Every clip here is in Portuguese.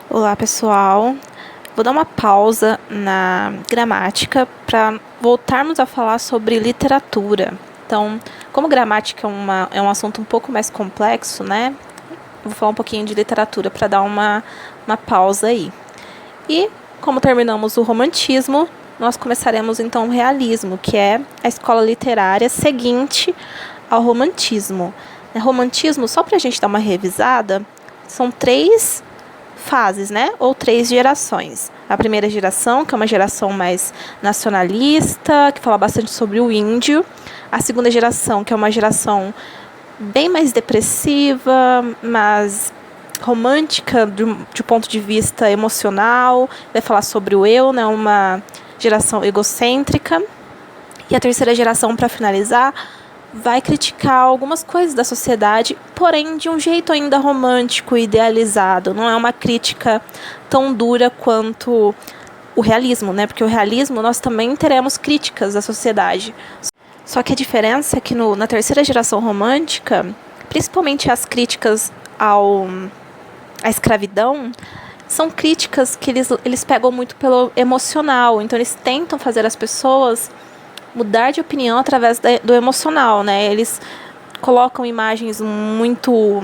Olá, pessoal. Vou dar uma pausa na gramática para voltarmos a falar sobre literatura. Então, como gramática é um assunto um pouco mais complexo, né? Vou falar um pouquinho de literatura para dar uma pausa aí. E, como terminamos o romantismo, nós começaremos então o realismo, que é a escola literária seguinte ao romantismo. Romantismo, só para a gente dar uma revisada, são 3 fases, né? Ou 3 gerações. A primeira geração, que é uma geração mais nacionalista, que fala bastante sobre o índio. A segunda geração, que é uma geração bem mais depressiva, mas romântica de ponto de vista emocional. Vai falar sobre o eu, né? Uma geração egocêntrica. E a terceira geração, para finalizar, vai criticar algumas coisas da sociedade, porém de um jeito ainda romântico e idealizado. Não é uma crítica tão dura quanto o realismo, né? Porque o realismo nós também teremos críticas da sociedade. Só que a diferença é que na terceira geração romântica, principalmente as críticas à escravidão, são críticas que eles pegam muito pelo emocional. Então eles tentam fazer as pessoas mudar de opinião através do emocional, né? Eles colocam imagens muito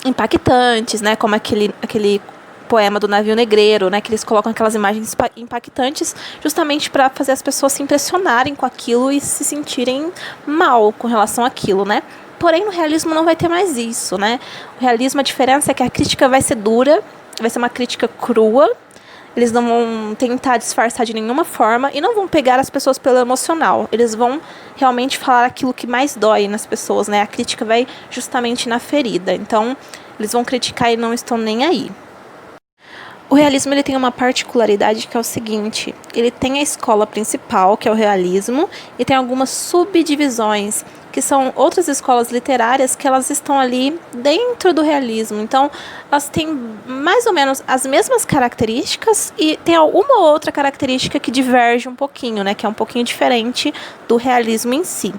impactantes, né? Como aquele poema do Navio Negreiro, né? Que eles colocam aquelas imagens impactantes justamente para fazer as pessoas se impressionarem com aquilo e se sentirem mal com relação àquilo, né? Porém, no realismo não vai ter mais isso, né? O realismo, a diferença é que a crítica vai ser dura, vai ser uma crítica crua. Eles não vão tentar disfarçar de nenhuma forma e não vão pegar as pessoas pelo emocional. Eles vão realmente falar aquilo que mais dói nas pessoas, né? A crítica vai justamente na ferida. Então, eles vão criticar e não estão nem aí. O realismo ele tem uma particularidade que é o seguinte: ele tem a escola principal, que é o realismo, e tem algumas subdivisões, que são outras escolas literárias que elas estão ali dentro do realismo. Então, elas têm mais ou menos as mesmas características e tem alguma outra característica que diverge um pouquinho, né? Que é um pouquinho diferente do realismo em si.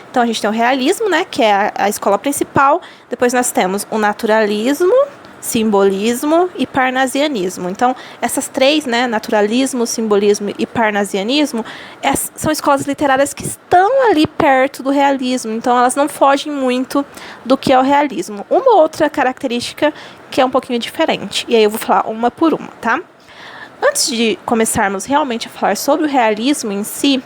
Então, a gente tem o realismo, né? Que é a escola principal. Depois nós temos o naturalismo, simbolismo e parnasianismo. Então, essas 3, né, naturalismo, simbolismo e parnasianismo, são escolas literárias que estão ali perto do realismo. Então, elas não fogem muito do que é o realismo. Uma outra característica que é um pouquinho diferente. E aí eu vou falar uma por uma, tá? Antes de começarmos realmente a falar sobre o realismo em si,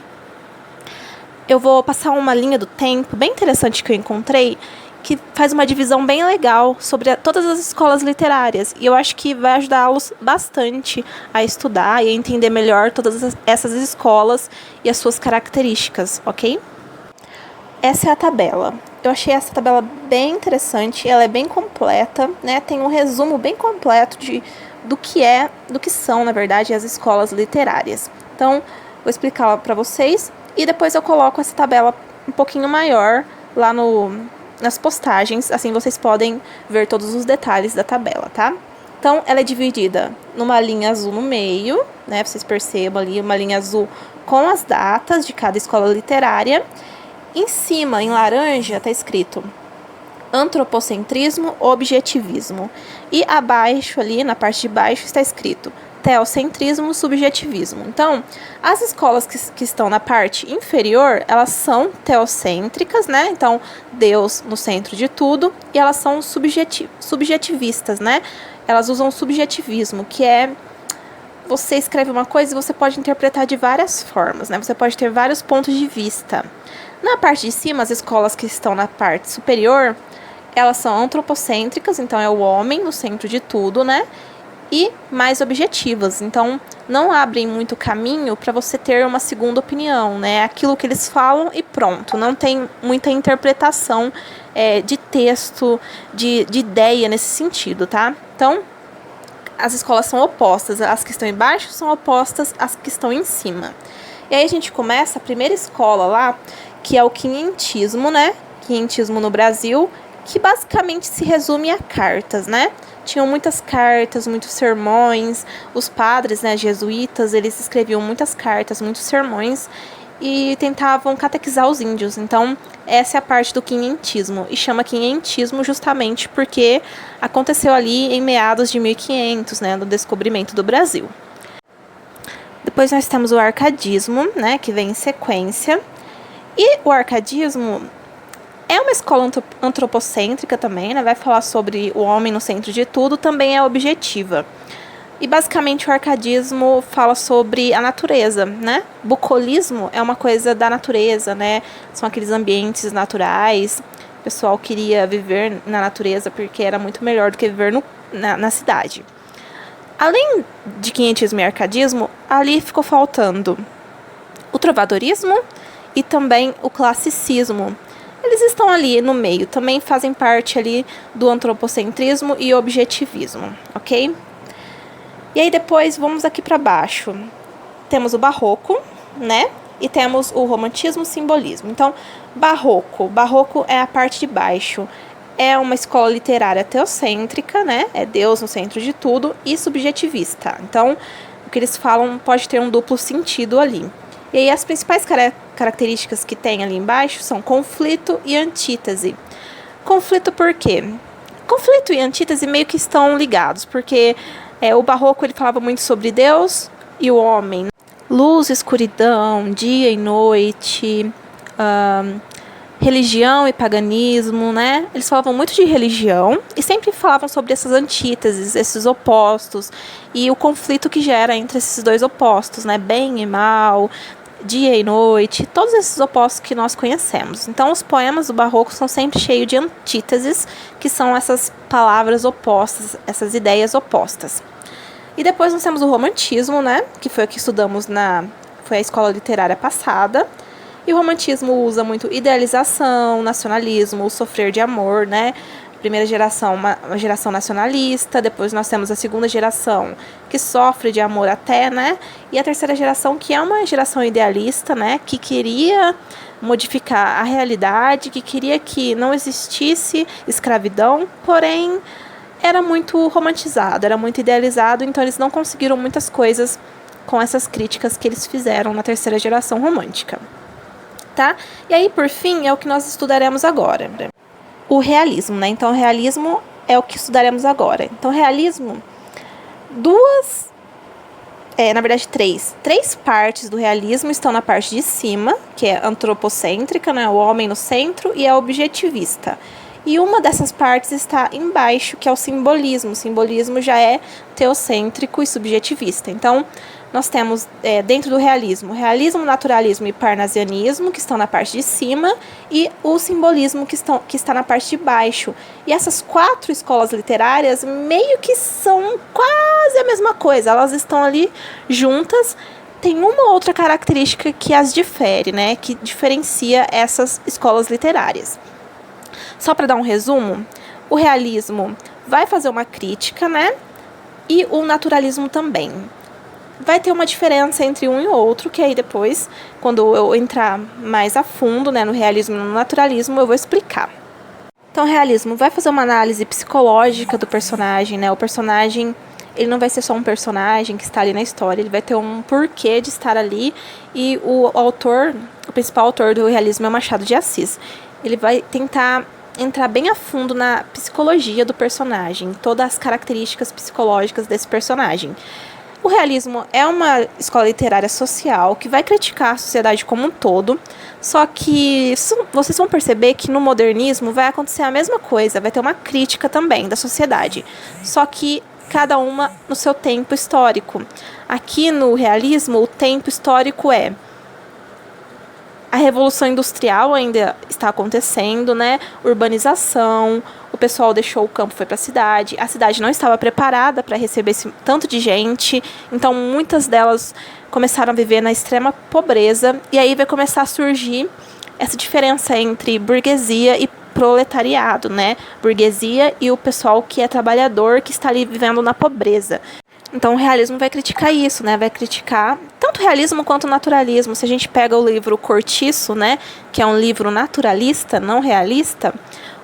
eu vou passar uma linha do tempo bem interessante que eu encontrei, que faz uma divisão bem legal sobre todas as escolas literárias. E eu acho que vai ajudá-los bastante a estudar e a entender melhor todas essas escolas e as suas características, ok? Essa é a tabela. Eu achei essa tabela bem interessante, ela é bem completa, né? Tem um resumo bem completo do que são, na verdade, as escolas literárias. Então, vou explicar para vocês e depois eu coloco essa tabela um pouquinho maior lá nas postagens, assim vocês podem ver todos os detalhes da tabela, tá? Então, ela é dividida numa linha azul no meio, né? Vocês percebam ali uma linha azul com as datas de cada escola literária. Em cima, em laranja, está escrito antropocentrismo, objetivismo. E abaixo ali, na parte de baixo, está escrito teocentrismo, subjetivismo. Então, as escolas que estão na parte inferior, elas são teocêntricas, né? Então, Deus no centro de tudo, e elas são subjetivistas, né? Elas usam o subjetivismo, que é você escreve uma coisa e você pode interpretar de várias formas, né? Você pode ter vários pontos de vista. Na parte de cima, as escolas que estão na parte superior, elas são antropocêntricas, então é o homem no centro de tudo, né? E mais objetivas, então não abrem muito caminho para você ter uma segunda opinião, né? Aquilo que eles falam e pronto, não tem muita interpretação de texto, de ideia nesse sentido, tá? Então, as escolas são opostas, as que estão embaixo são opostas às que estão em cima. E aí a gente começa a primeira escola lá, que é o quinhentismo, né? Quinhentismo no Brasil, que basicamente se resume a cartas, né? Tinham muitas cartas, muitos sermões. Os padres, né, jesuítas, eles escreviam muitas cartas, muitos sermões. e tentavam catequizar os índios. Então, essa é a parte do quinhentismo, e chama quinhentismo justamente porque aconteceu ali em meados de 1500, né, no descobrimento do Brasil. Depois nós temos o arcadismo, né, que vem em sequência. E o arcadismo é uma escola antropocêntrica também, né, vai falar sobre o homem no centro de tudo, também é objetiva. E basicamente o arcadismo fala sobre a natureza, né? Bucolismo é uma coisa da natureza, né? São aqueles ambientes naturais. O pessoal queria viver na natureza porque era muito melhor do que viver na cidade. Além de quinhentismo e arcadismo, ali ficou faltando o trovadorismo e também o classicismo. Eles estão ali no meio, também fazem parte ali do antropocentrismo e objetivismo, ok? E aí depois vamos aqui para baixo. Temos o barroco, né? E temos o romantismo e simbolismo. Então, barroco é a parte de baixo. É uma escola literária teocêntrica, né? É Deus no centro de tudo e subjetivista. Então, o que eles falam pode ter um duplo sentido ali. E aí as principais características que tem ali embaixo são conflito e antítese. Conflito por quê? Conflito e antítese meio que estão ligados, porque o barroco ele falava muito sobre Deus e o homem. Luz, escuridão, dia e noite, religião e paganismo, né? Eles falavam muito de religião e sempre falavam sobre essas antíteses, esses opostos e o conflito que gera entre esses dois opostos, né? Bem e mal, dia e noite, todos esses opostos que nós conhecemos. Então, os poemas do barroco são sempre cheios de antíteses, que são essas palavras opostas, essas ideias opostas. E depois nós temos o romantismo, né, que foi o que estudamos foi a escola literária passada. E o romantismo usa muito idealização, nacionalismo, o sofrer de amor, né? Primeira geração, uma geração nacionalista, depois nós temos a segunda geração que sofre de amor até, né? E a terceira geração que é uma geração idealista, né? Que queria modificar a realidade, que queria que não existisse escravidão, porém era muito romantizado, era muito idealizado, então eles não conseguiram muitas coisas com essas críticas que eles fizeram na terceira geração romântica, tá? E aí, por fim, é o que nós estudaremos agora. O realismo, né? Então, o realismo é o que estudaremos agora. Então, o realismo, três partes do realismo estão na parte de cima, que é antropocêntrica, né? O homem no centro, e é objetivista. E uma dessas partes está embaixo, que é o simbolismo. O simbolismo já é teocêntrico e subjetivista. Então, nós temos dentro do realismo, naturalismo e parnasianismo, que estão na parte de cima, e o simbolismo, que está na parte de baixo. E essas 4 escolas literárias meio que são quase a mesma coisa, elas estão ali juntas. Tem uma outra característica que as difere, né, que diferencia essas escolas literárias. Só para dar um resumo, o realismo vai fazer uma crítica, né, e o naturalismo também. Vai ter uma diferença entre um e outro, que aí depois, quando eu entrar mais a fundo, né, no realismo e no naturalismo, eu vou explicar. Então, o realismo vai fazer uma análise psicológica do personagem, né? O personagem, ele não vai ser só um personagem que está ali na história, ele vai ter um porquê de estar ali, e o principal autor do realismo é o Machado de Assis. Ele vai tentar entrar bem a fundo na psicologia do personagem, todas as características psicológicas desse personagem. O realismo é uma escola literária social que vai criticar a sociedade como um todo, só que vocês vão perceber que no modernismo vai acontecer a mesma coisa, vai ter uma crítica também da sociedade, só que cada uma no seu tempo histórico. Aqui no realismo, o tempo histórico é a Revolução Industrial ainda está acontecendo, né? Urbanização, o pessoal deixou o campo, foi para a cidade não estava preparada para receber esse tanto de gente, então muitas delas começaram a viver na extrema pobreza, e aí vai começar a surgir essa diferença entre burguesia e proletariado, né? Burguesia e o pessoal que é trabalhador, que está ali vivendo na pobreza. Então, o realismo vai criticar isso, né? Vai criticar tanto o realismo quanto o naturalismo. Se a gente pega o livro Cortiço, né? Que é um livro naturalista, não realista,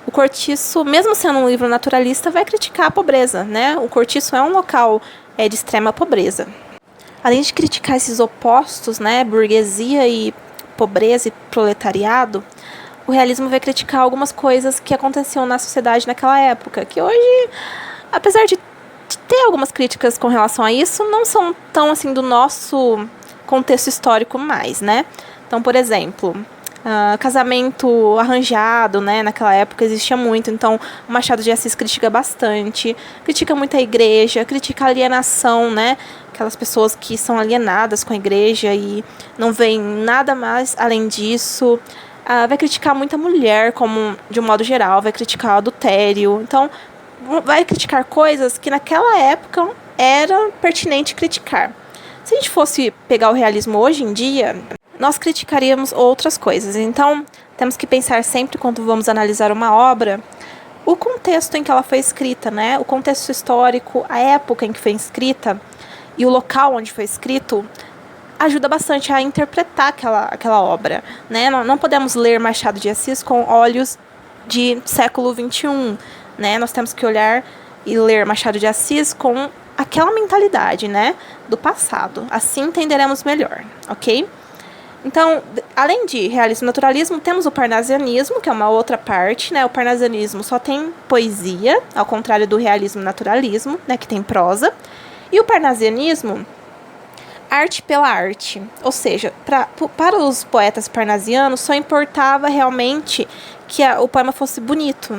o Cortiço, mesmo sendo um livro naturalista, vai criticar a pobreza, né? O Cortiço é um local de extrema pobreza. Além de criticar esses opostos, né? Burguesia e pobreza e proletariado, o realismo vai criticar algumas coisas que aconteciam na sociedade naquela época, que hoje, apesar de ter algumas críticas com relação a isso, não são tão assim do nosso contexto histórico mais, né? Então, por exemplo, casamento arranjado, né? Naquela época existia muito, então o Machado de Assis critica bastante, critica muito a igreja, critica a alienação, né? Aquelas pessoas que são alienadas com a igreja e não veem nada mais além disso. Vai criticar muita mulher, como de um modo geral, vai criticar o adultério. Então, vai criticar coisas que naquela época era pertinente criticar. Se a gente fosse pegar o realismo hoje em dia, nós criticaríamos outras coisas. Então, temos que pensar sempre, quando vamos analisar uma obra, o contexto em que ela foi escrita, né? O contexto histórico, a época em que foi escrita e o local onde foi escrito ajuda bastante a interpretar aquela obra, né? Não podemos ler Machado de Assis com olhos de século XXI, né? Nós temos que olhar e ler Machado de Assis com aquela mentalidade, né? Do passado. Assim entenderemos melhor, ok? Então, além de realismo e naturalismo, temos o parnasianismo, que é uma outra parte, né? O parnasianismo só tem poesia, ao contrário do realismo e naturalismo, né? Que tem prosa. E o parnasianismo, arte pela arte, ou seja, para os poetas parnasianos só importava realmente que o poema fosse bonito.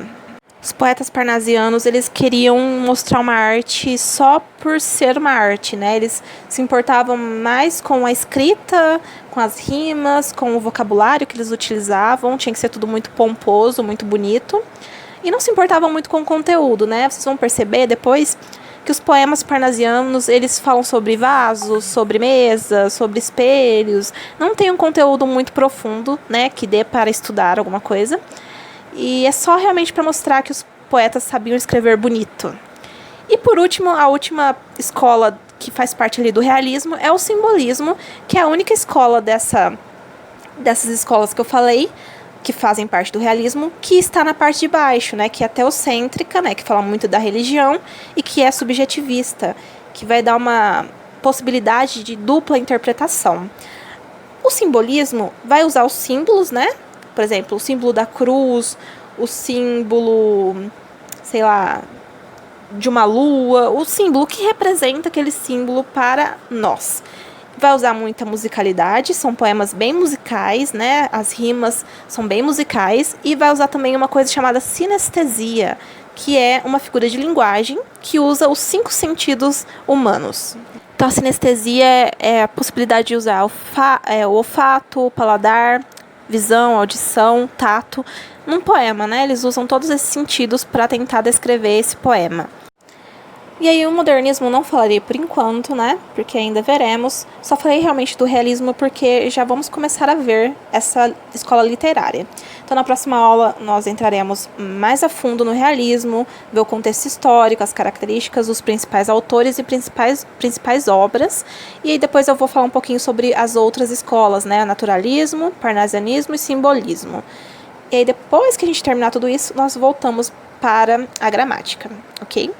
Os poetas parnasianos, eles queriam mostrar uma arte só por ser uma arte, né? Eles se importavam mais com a escrita, com as rimas, com o vocabulário que eles utilizavam, tinha que ser tudo muito pomposo, muito bonito, e não se importavam muito com o conteúdo, né? Vocês vão perceber depois que os poemas parnasianos, eles falam sobre vasos, sobre mesas, sobre espelhos, não tem um conteúdo muito profundo, né, que dê para estudar alguma coisa, e é só realmente para mostrar que os poetas sabiam escrever bonito. E por último, a última escola que faz parte ali do realismo é o simbolismo, que é a única escola dessas escolas que eu falei, que fazem parte do realismo, que está na parte de baixo, né, que é teocêntrica, né, que fala muito da religião, e que é subjetivista, que vai dar uma possibilidade de dupla interpretação. O simbolismo vai usar os símbolos, né, por exemplo, o símbolo da cruz, o símbolo, sei lá, de uma lua, o símbolo que representa aquele símbolo para nós. Vai usar muita musicalidade, são poemas bem musicais, né? As rimas são bem musicais. E vai usar também uma coisa chamada sinestesia, que é uma figura de linguagem que usa os 5 sentidos humanos. Então, a sinestesia é a possibilidade de usar o olfato, o paladar, visão, audição, tato, num poema, né? Eles usam todos esses sentidos para tentar descrever esse poema. E aí o modernismo não falarei por enquanto, né? Porque ainda veremos. Só falei realmente do realismo porque já vamos começar a ver essa escola literária. Então na próxima aula nós entraremos mais a fundo no realismo, ver o contexto histórico, as características dos principais autores e principais obras. E aí depois eu vou falar um pouquinho sobre as outras escolas, né? Naturalismo, parnasianismo e simbolismo. E aí depois que a gente terminar tudo isso, nós voltamos para a gramática, ok?